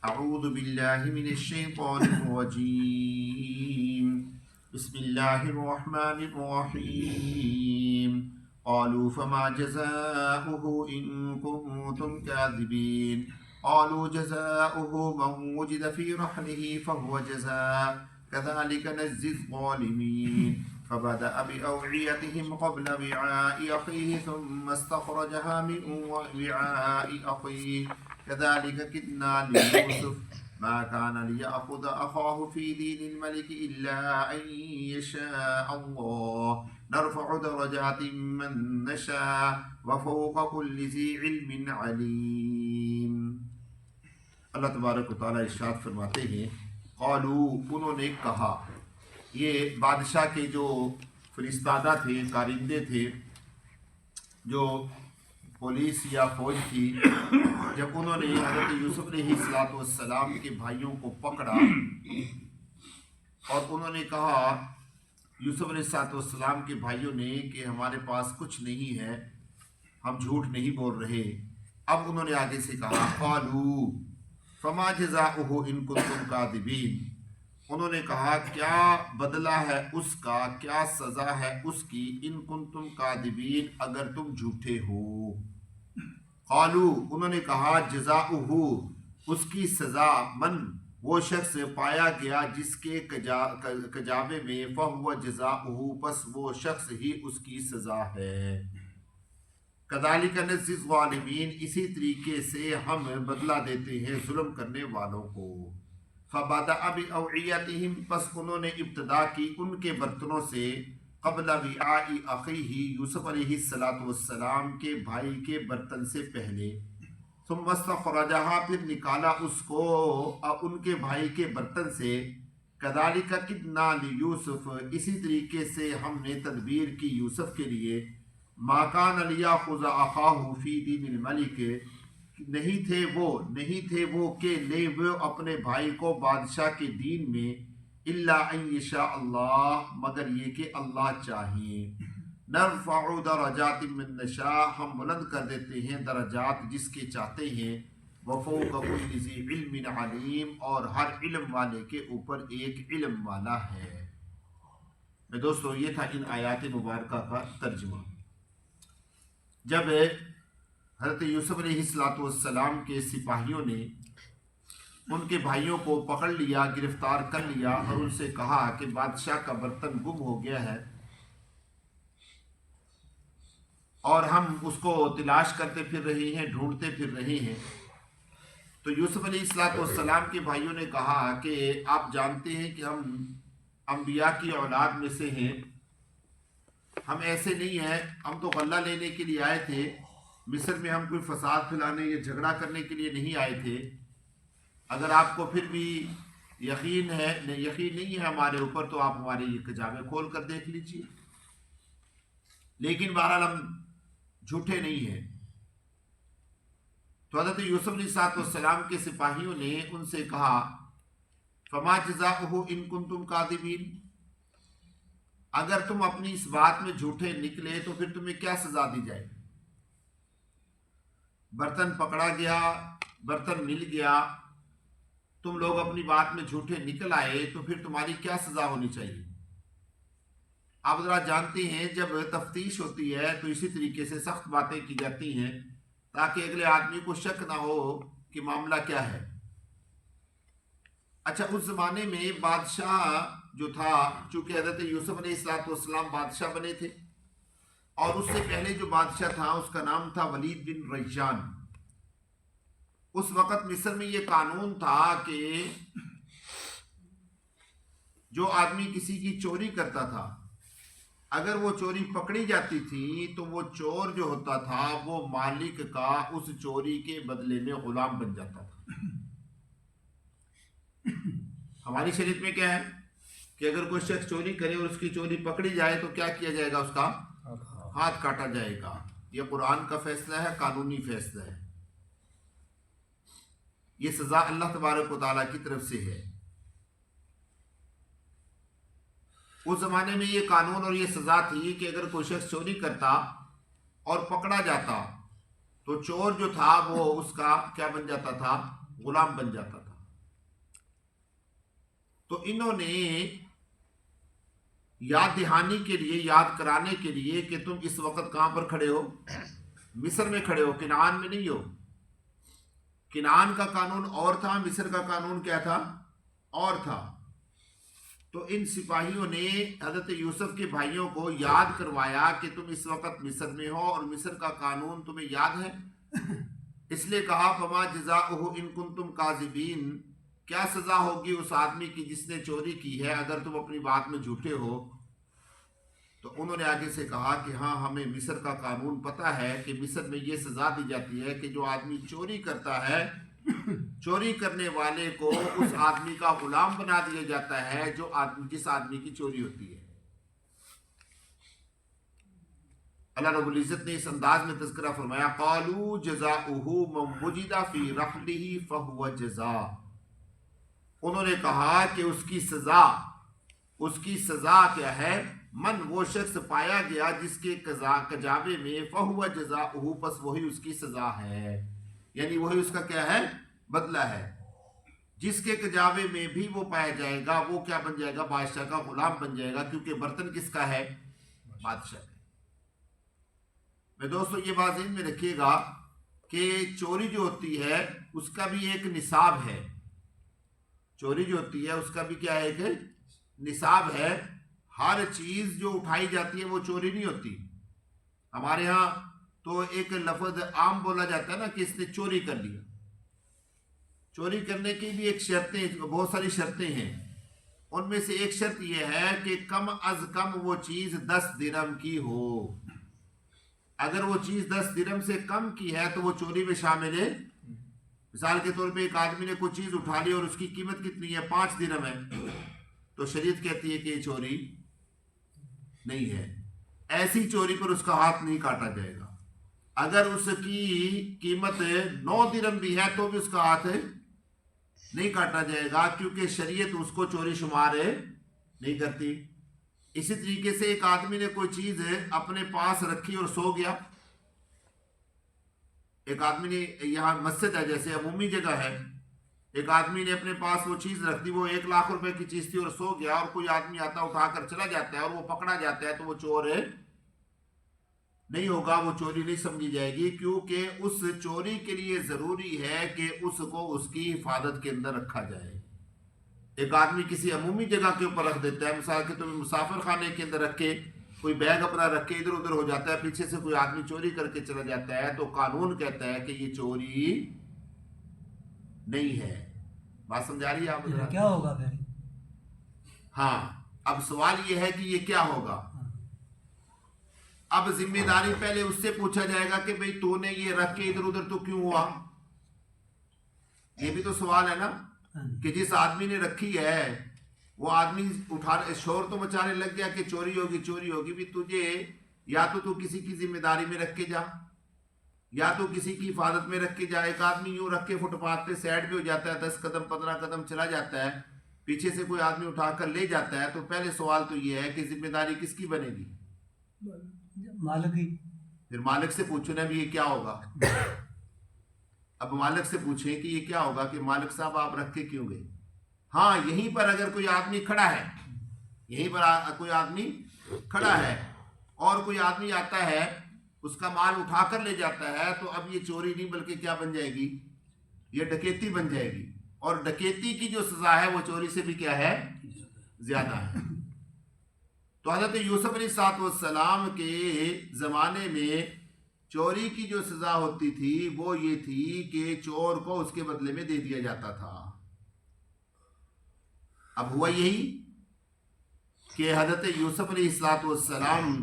أعوذ بالله من الشيطان الرجيم بسم الله الرحمن الرحيم قالوا فما جزاؤه إن كنتم كاذبين قالوا جزاؤه من وجد في رحله فهو جزاء كذلك نجزي الظالمين فبدأ بأوعيتهم قبل وعاء أخيه ثم استخرجها من وعاء أخيه كذلك كدنا ليوسف ما كان ليأخذ أخاه في دين الملك إلا أن يشاء الله نرفع درجات من نشاء وفوق كل ذي علم عليم۔ اللہ تبارک و تعالیٰ ارشاد فرماتے ہیں قالو، انہوں نے کہا، یہ بادشاہ کے جو فرستادہ تھے، کارندے تھے، جو پولیس یا فوج تھی، جب انہوں نے حضرت یوسف علیہ السلام کے بھائیوں کو پکڑا اور انہوں نے کہا یوسف علیہ السلام کے بھائیوں نے کہ ہمارے پاس کچھ نہیں ہے، ہم جھوٹ نہیں بول رہے، اب انہوں نے آگے سے کہا قالو فما جزاؤہ ان کنتم کاذبین، انہوں نے کہا کیا بدلہ ہے اس کا، کیا سزا ہے اس کی، ان کنتم کاذبین، اگر تم جھوٹے ہو۔ قالو، انہوں نے کہا جزاؤہ، اس کی سزا، من، وہ شخص پایا گیا جس کے کجاوے میں، فہو جزاؤہ، پس وہ شخص ہی اس کی سزا ہے۔ کذالک نجزی الظالمین، اسی طریقے سے ہم بدلہ دیتے ہیں ظلم کرنے والوں کو۔ فبدأ بأوعیتہم، پس انہوں نے ابتدا کی ان کے برتنوں سے، قبل وعاء اخیہ، یوسف علیہ السلام کے بھائی کے برتن سے پہلے، ثم استخرجہا، پھر نکالا اس کو ان کے بھائی کے برتن سے، کذالک کدنا لیوسف، اسی طریقے سے ہم نے تدبیر کی یوسف کے لیے، ما کان لیأخذ اخاہ فی دین الملک، نہیں تھے وہ کہ لے وہ اپنے بھائی کو بادشاہ کے دین میں، الا ان یشاء اللہ، مگر یہ کہ اللہ چاہیے، نرفع درجات من نشاء، ہم بلند کر دیتے ہیں درجات جس کے چاہتے ہیں، وفوق کل ذی علم علیم، اور ہر علم والے کے اوپر ایک علم والا ہے۔ میں دوستو، یہ تھا ان آیات مبارکہ کا ترجمہ۔ جب حضرت یوسف علیہ السلام کے سپاہیوں نے ان کے بھائیوں کو پکڑ لیا، گرفتار کر لیا، اور ان سے کہا کہ بادشاہ کا برتن گم ہو گیا ہے اور ہم اس کو تلاش کرتے پھر رہے ہیں، ڈھونڈتے پھر رہے ہیں، تو یوسف علیہ السلام کے بھائیوں نے کہا کہ آپ جانتے ہیں کہ ہم انبیاء کی اولاد میں سے ہیں، ہم ایسے نہیں ہیں، ہم تو غلہ لینے کے لیے آئے تھے، مصر میں ہم کوئی فساد پھیلانے یا جھگڑا کرنے کے لیے نہیں آئے تھے۔ اگر آپ کو پھر بھی یقین نہیں ہے ہمارے اوپر، تو آپ ہمارے یہ کجاوے کھول کر دیکھ لیجئے، لیکن بہرحال ہم جھوٹے نہیں ہیں۔ تو حضرت یوسف علیہ السلام کے سپاہیوں نے ان سے کہا فما جزاؤہ ان کنتم کاذبین، اگر تم اپنی اس بات میں جھوٹے نکلے تو پھر تمہیں کیا سزا دی جائے؟ برتن پکڑا گیا، برتن مل گیا، تم لوگ اپنی بات میں جھوٹے نکل آئے، تو پھر تمہاری کیا سزا ہونی چاہیے؟ آپ ذرا جانتے ہیں جب تفتیش ہوتی ہے تو اسی طریقے سے سخت باتیں کی جاتی ہیں تاکہ اگلے آدمی کو شک نہ ہو کہ معاملہ کیا ہے۔ اچھا، اس زمانے میں بادشاہ جو تھا، چونکہ حضرت یوسف علیہ السلام بادشاہ بنے تھے، اور اس سے پہلے جو بادشاہ تھا اس کا نام تھا ولید بن ریان۔ اس وقت مصر میں یہ قانون تھا کہ جو آدمی کسی کی چوری کرتا تھا، اگر وہ چوری پکڑی جاتی تھی تو وہ چور جو ہوتا تھا وہ مالک کا اس چوری کے بدلے میں غلام بن جاتا تھا۔ ہماری شریعت میں کیا ہے کہ اگر کوئی شخص چوری کرے اور اس کی چوری پکڑی جائے تو کیا کیا جائے گا؟ اس کا ہاتھ کاٹا جائے گا۔ یہ قرآن کا فیصلہ ہے، قانونی فیصلہ ہے، یہ سزا اللہ تبارک و تعالیٰ کی طرف سے ہے۔ اس زمانے میں یہ قانون اور یہ سزا تھی کہ اگر کوئی شخص چوری کرتا اور پکڑا جاتا تو چور جو تھا وہ اس کا کیا بن جاتا تھا؟ غلام بن جاتا تھا۔ تو انہوں نے یاد دہانی کے لیے، یاد کرانے کے لیے کہ تم اس وقت کہاں پر کھڑے ہو، مصر میں کھڑے ہو، کنعان میں نہیں ہو. کنعان کا قانون اور تھا، مصر کا قانون کیا تھا، اور تھا. تو ان سپاہیوں نے حضرت یوسف کے بھائیوں کو یاد کروایا کہ تم اس وقت مصر میں ہو اور مصر کا قانون تمہیں یاد ہے. اس لیے کہا فما جزاؤہ ان کنتم کاذبین، کیا سزا ہوگی اس آدمی کی جس نے چوری کی ہے اگر تم اپنی بات میں جھوٹے ہو. تو انہوں نے آگے سے کہا کہ ہاں ہمیں مصر کا قانون پتہ ہے کہ مصر میں یہ سزا دی جاتی ہے کہ جو آدمی چوری کرتا ہے، چوری کرنے والے کو اس آدمی کا غلام بنا دیا جاتا ہے جس آدمی کی چوری ہوتی ہے. اللہ رب العزت نے اس انداز میں تذکرہ فرمایا قالوا جزاؤہ من وجد فی رحلہ فہو جزاء. انہوں نے کہا کہ اس کی سزا کیا ہے، من وہ شخص پایا گیا جس کے کجاوے میں فہو جزاؤہ، پس وہی اس کی سزا ہے، یعنی وہی اس کا کیا ہے، بدلہ ہے. جس کے کجاوے میں بھی وہ پایا جائے گا وہ کیا بن جائے گا، بادشاہ کا غلام بن جائے گا، کیونکہ برتن کس کا ہے، بادشاہ کا. میں دوستو یہ بات ذہن میں رکھیے گا کہ چوری جو ہوتی ہے اس کا بھی ایک نصاب ہے. چوری جو ہوتی ہے اس کا بھی کیا ہے، ایک نصاب ہے. ہر چیز جو اٹھائی جاتی ہے وہ چوری نہیں ہوتی. ہمارے ہاں تو ایک لفظ عام بولا جاتا ہے نا کہ اس نے چوری کر لیا. چوری کرنے کی بھی ایک شرطیں، بہت ساری شرطیں ہیں. ان میں سے ایک شرط یہ ہے کہ کم از کم وہ چیز 10 درہم کی ہو. اگر وہ چیز 10 درہم سے کم کی ہے تو وہ چوری میں شامل ہے. مثال کے طور پہ ایک آدمی نے کوئی چیز اٹھا لی اور اس کی قیمت کتنی ہے، 5 درہم ہے، تو شریعت کہتی ہے کہ یہ چوری نہیں ہے. ایسی چوری پر اس کا ہاتھ نہیں کاٹا جائے گا. اگر اس کی قیمت 9 درہم بھی ہے تو بھی اس کا ہاتھ نہیں کاٹا جائے گا، کیونکہ شریعت اس کو چوری شمار نہیں کرتی. اسی طریقے سے ایک آدمی نے کوئی چیز اپنے پاس رکھی اور سو گیا. ایک آدمی نے، یہاں مسجد ہے جیسے عمومی جگہ ہے، ایک آدمی نے اپنے پاس وہ چیز رکھ دی، وہ 1 لاکھ روپے کی چیز تھی اور سو گیا، اور کوئی آدمی آتا اٹھا کر چلا جاتا ہے اور وہ پکڑا جاتا ہے تو وہ چور نہیں ہوگا، وہ چوری نہیں سمجھی جائے گی، کیونکہ اس چوری کے لیے ضروری ہے کہ اس کو اس کی حفاظت کے اندر رکھا جائے. ایک آدمی کسی عمومی جگہ کے اوپر رکھ دیتا ہے، مثال کے طور پہ مسافر خانے کے اندر رکھ کے کوئی بیگ اپنا رکھ کے ادھر ادھر ہو جاتا ہے، پیچھے سے کوئی آدمی چوری کر کے چلا جاتا ہے، تو قانون کہتا ہے کہ یہ چوری نہیں ہے. بات سمجھا رہی ہے آپ؟ کیا ہوگا پھر؟ ہاں، اب سوال یہ ہے کہ یہ کیا ہوگا. اب ذمہ داری پہلے اس سے پوچھا جائے گا کہ بھئی تو نے یہ رکھ کے ادھر ادھر تو کیوں ہوا. یہ بھی تو سوال ہے نا کہ جس آدمی نے رکھی ہے وہ آدمی شور تو مچانے لگ گیا کہ چوری ہوگی چوری ہوگی. بھی تجھے یا تو کسی کی ذمہ داری میں رکھ کے جا، یا تو کسی کی حفاظت میں رکھ کے جا. ایک آدمی یوں رکھ کے فٹ پاتھ پہ سائڈ پہ ہو جاتا ہے، 10 قدم 15 قدم چلا جاتا ہے، پیچھے سے کوئی آدمی اٹھا کر لے جاتا ہے، تو پہلے سوال تو یہ ہے کہ ذمہ داری کس کی بنے گی، مالک ہی. پھر مالک سے پوچھو نا بھی یہ کیا ہوگا. اب مالک سے پوچھیں کہ یہ کیا ہوگا، کہ مالک صاحب آپ رکھ کے کیوں گئے. ہاں، یہیں پر اگر کوئی آدمی کھڑا ہے، یہیں پر کوئی آدمی کھڑا ہے اور کوئی آدمی آتا ہے اس کا مال اٹھا کر لے جاتا ہے، تو اب یہ چوری نہیں بلکہ کیا بن جائے گی، یہ ڈکیتی بن جائے گی. اور ڈکیتی کی جو سزا ہے وہ چوری سے بھی کیا ہے، زیادہ ہے. تو حضرت یوسف علیہ السلام کے زمانے میں چوری کی جو سزا ہوتی تھی وہ یہ تھی کہ چور کو اس کے بدلے میں دے دیا جاتا تھا. اب ہوا یہی کہ حضرت یوسف علیہ السلام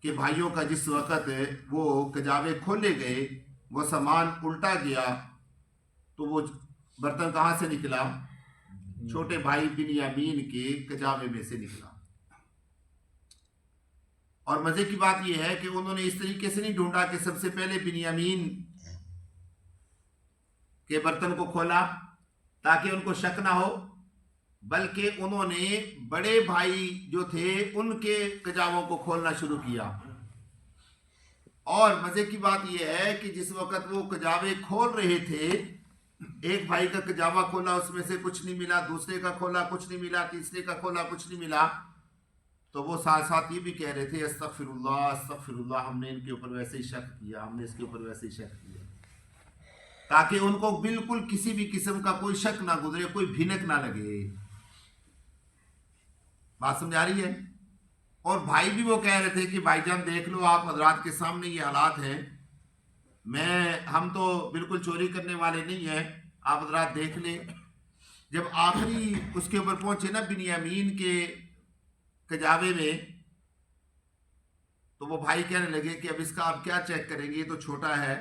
کے بھائیوں کا جس وقت وہ کجاوے کھولے گئے، وہ سامان الٹا گیا، تو وہ برتن کہاں سے نکلا، چھوٹے بھائی بنیامین کے کجاوے میں سے نکلا. اور مزے کی بات یہ ہے کہ انہوں نے اس طریقے سے نہیں ڈھونڈا کہ سب سے پہلے بنیامین کے برتن کو کھولا تاکہ ان کو شک نہ ہو، بلکہ انہوں نے بڑے بھائی جو تھے ان کے کجاووں کو کھولنا شروع کیا. اور مزے کی بات یہ ہے کہ جس وقت وہ کجاوے کھول رہے تھے ایک بھائی کا کجاوا کھولا اس میں سے کچھ نہیں ملا، دوسرے کا کھولا کچھ نہیں ملا، تیسرے کا کھولا کچھ نہیں ملا، تو وہ ساتھ ساتھ یہ بھی کہہ رہے تھے استغفر اللہ، ہم نے ان کے اوپر ویسے ہی شک کیا، ہم نے اس کے اوپر ویسے ہی شک کیا، تاکہ ان کو بالکل کسی بھی قسم کا کوئی شک نہ گزرے، کوئی بھنک نہ لگے۔ بات سمجھ آ رہی ہے؟ اور بھائی بھی وہ کہہ رہے تھے کہ بھائی جان دیکھ لو، آپ حضرات کے سامنے یہ حالات ہیں، ہم تو بالکل چوری کرنے والے نہیں ہیں، آپ حضرات دیکھ لیں۔ جب آخری اس کے اوپر پہنچے نا بنیامین کے کجاوے میں، تو وہ بھائی کہنے لگے کہ اب اس کا آپ کیا چیک کریں گے، یہ تو چھوٹا ہے،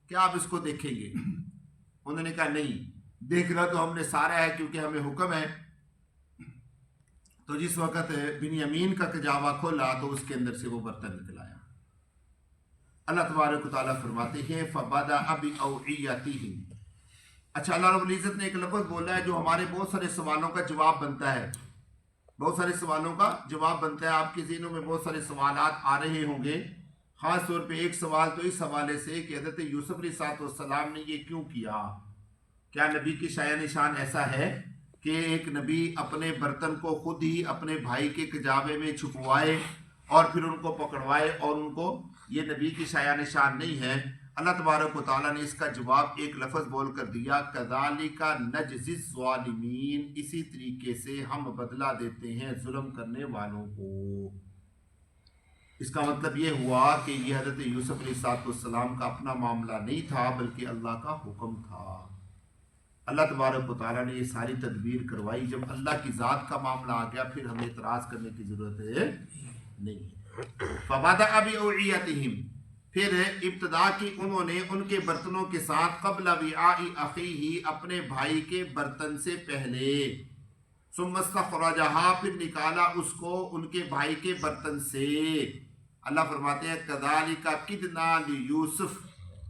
کیا آپ اس کو دیکھیں گے؟ انہوں نے کہا نہیں، دیکھنا تو ہم نے سارا ہے کیونکہ ہمیں حکم ہے۔ تو جس وقت بنیامین کا کجاوا کھولا تو اس کے اندر سے وہ برتن نکل آیا۔ اللہ تبارک و تعالیٰ فرماتے ہیں فَبَدَأَ بِأَوْعِيَتِهِمْ۔ اچھا، اللہ رب العزت نے ایک لفظ بولا ہے جو ہمارے بہت سارے سوالوں کا جواب بنتا ہے، بہت سارے سوالوں کا جواب بنتا ہے۔ آپ کے ذہنوں میں بہت سارے سوالات آ رہے ہوں گے، خاص طور پہ ایک سوال تو اس حوالے سے کہ حضرت یوسف علیہ السلام نے یہ کیوں کیا؟ کیا نبی کی شایان نشان ایسا ہے کہ ایک نبی اپنے برتن کو خود ہی اپنے بھائی کے کجاوے میں چھپوائے اور پھر ان کو پکڑوائے، اور ان کو یہ نبی کی شایان نشان نہیں ہے؟ اللہ تبارک و تعالیٰ نے اس کا جواب ایک لفظ بول کر دیا کذالک نجزی الظالمین، اسی طریقے سے ہم بدلہ دیتے ہیں ظلم کرنے والوں کو۔ اس کا مطلب یہ ہوا کہ یہ حضرت یوسف علیہ السلام کا اپنا معاملہ نہیں تھا بلکہ اللہ کا حکم تھا۔ اللہ تبارک و تعالیٰ نے یہ ساری تدبیر کروائی۔ جب اللہ کی ذات کا معاملہ آ گیا پھر ہمیں اعتراض کرنے کی ضرورت نہیں ہے۔ فَبَدَأَ بِأَوْعِيَتِهِمْ، پھر ابتدا کی انہوں نے ان کے برتنوں کے ساتھ قبل وعاء اخیہ، اپنے بھائی کے برتن سے پہلے، ثم استخرجها، پھر نکالا اس کو ان کے بھائی کے برتن سے۔ اللہ فرماتے ہیں کذالک کدنا لیوسف،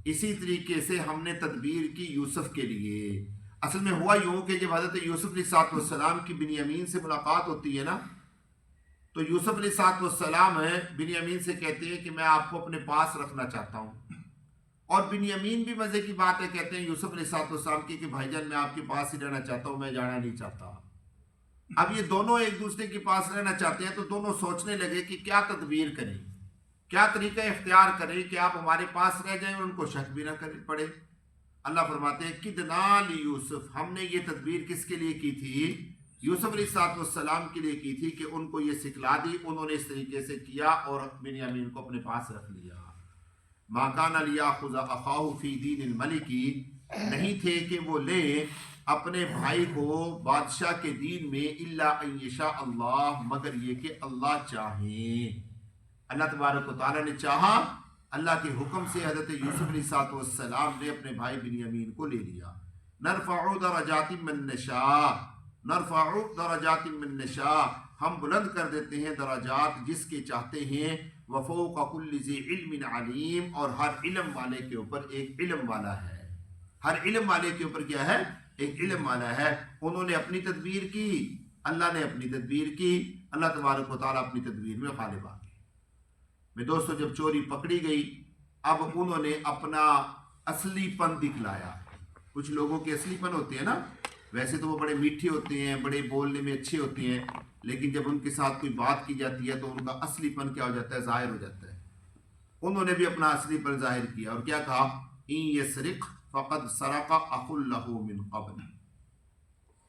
اسی طریقے سے ہم نے تدبیر کی یوسف کے لیے۔ اصل میں ہوا یوں کہ جب حضرت یوسف علیہ السلام کی بنیامین سے ملاقات ہوتی ہے نا، تو یوسف علیہ السلام بنیامین سے کہتے ہیں کہ میں آپ کو اپنے پاس رکھنا چاہتا ہوں، اور بنیامین بھی مزے کی بات ہے، کہتے ہیں یوسف علیہ السلام کی کہ بھائی جان میں آپ کے پاس ہی رہنا چاہتا ہوں، میں جانا نہیں چاہتا۔ اب یہ دونوں ایک دوسرے کے پاس رہنا چاہتے ہیں، تو دونوں سوچنے لگے کہ کیا تدبیر کریں، کیا طریقہ اختیار کریں کہ آپ ہمارے پاس رہ جائیں اور ان کو شک بھی نہ پڑے۔ اللہ فرماتے ہیں کدنا لیوسف، ہم نے یہ تدبیر کس کے لیے کی تھی؟ یوسف علیہ السلام کے لیے کی تھی کہ ان کو یہ سکھلا دی، انہوں نے اس طریقے سے کیا اور بنیامین کو اپنے پاس رکھ لیا۔ ما کان لیاخذ اخاہ فی دین الملک، نہیں تھے کہ وہ لے اپنے بھائی کو بادشاہ کے دین میں، الا ان یشاء اللہ، مگر یہ کہ اللہ چاہیں۔ اللہ تبارک و تعالیٰ نے چاہا، اللہ کے حکم سے حضرت یوسف علیہ السلام نے اپنے بھائی بنیامین کو لے لیا۔ نرفع درجات من نشاء، نرفع درجات من نشاء، ہم بلند کر دیتے ہیں درجات جس کے چاہتے ہیں، وفوق کل ذی علم علیم، اور ہر علم والے کے اوپر ایک علم والا ہے۔ ہر علم والے کے اوپر کیا ہے؟ ایک علم والا ہے۔ انہوں نے اپنی تدبیر کی، اللہ نے اپنی تدبیر کی، اللہ تبارک و تعالیٰ اپنی تدبیر میں غالب آ گئے۔ میں دوستو، جب چوری پکڑی گئی، اب انہوں نے اپنا اصلی پن دکھلایا۔ کچھ لوگوں کے اصلی پن ہوتے ہیں نا، ویسے تو وہ بڑے میٹھے ہوتے ہیں، بڑے بولنے میں اچھے ہوتے ہیں، لیکن جب ان کے ساتھ کوئی بات کی جاتی ہے تو ان کا اصلی پن کیا ہو جاتا ہے؟ ظاہر ہو جاتا ہے۔ انہوں نے بھی اپنا اصلی پن ظاہر کیا اور کیا کہا؟ ان یسرق فقد سرق اخ له من قبل،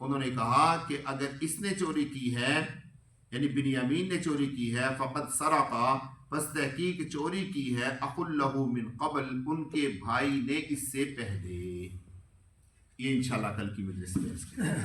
انہوں نے کہا کہ اگر اس نے چوری کی ہے، یعنی بنیامین نے چوری کی ہے، فقد سرق، پس تحقیق چوری کی ہے، اخ له من قبل، ان کے بھائی نے اس سے پہلے۔ یہ انشاءاللہ کل کی مجلس میں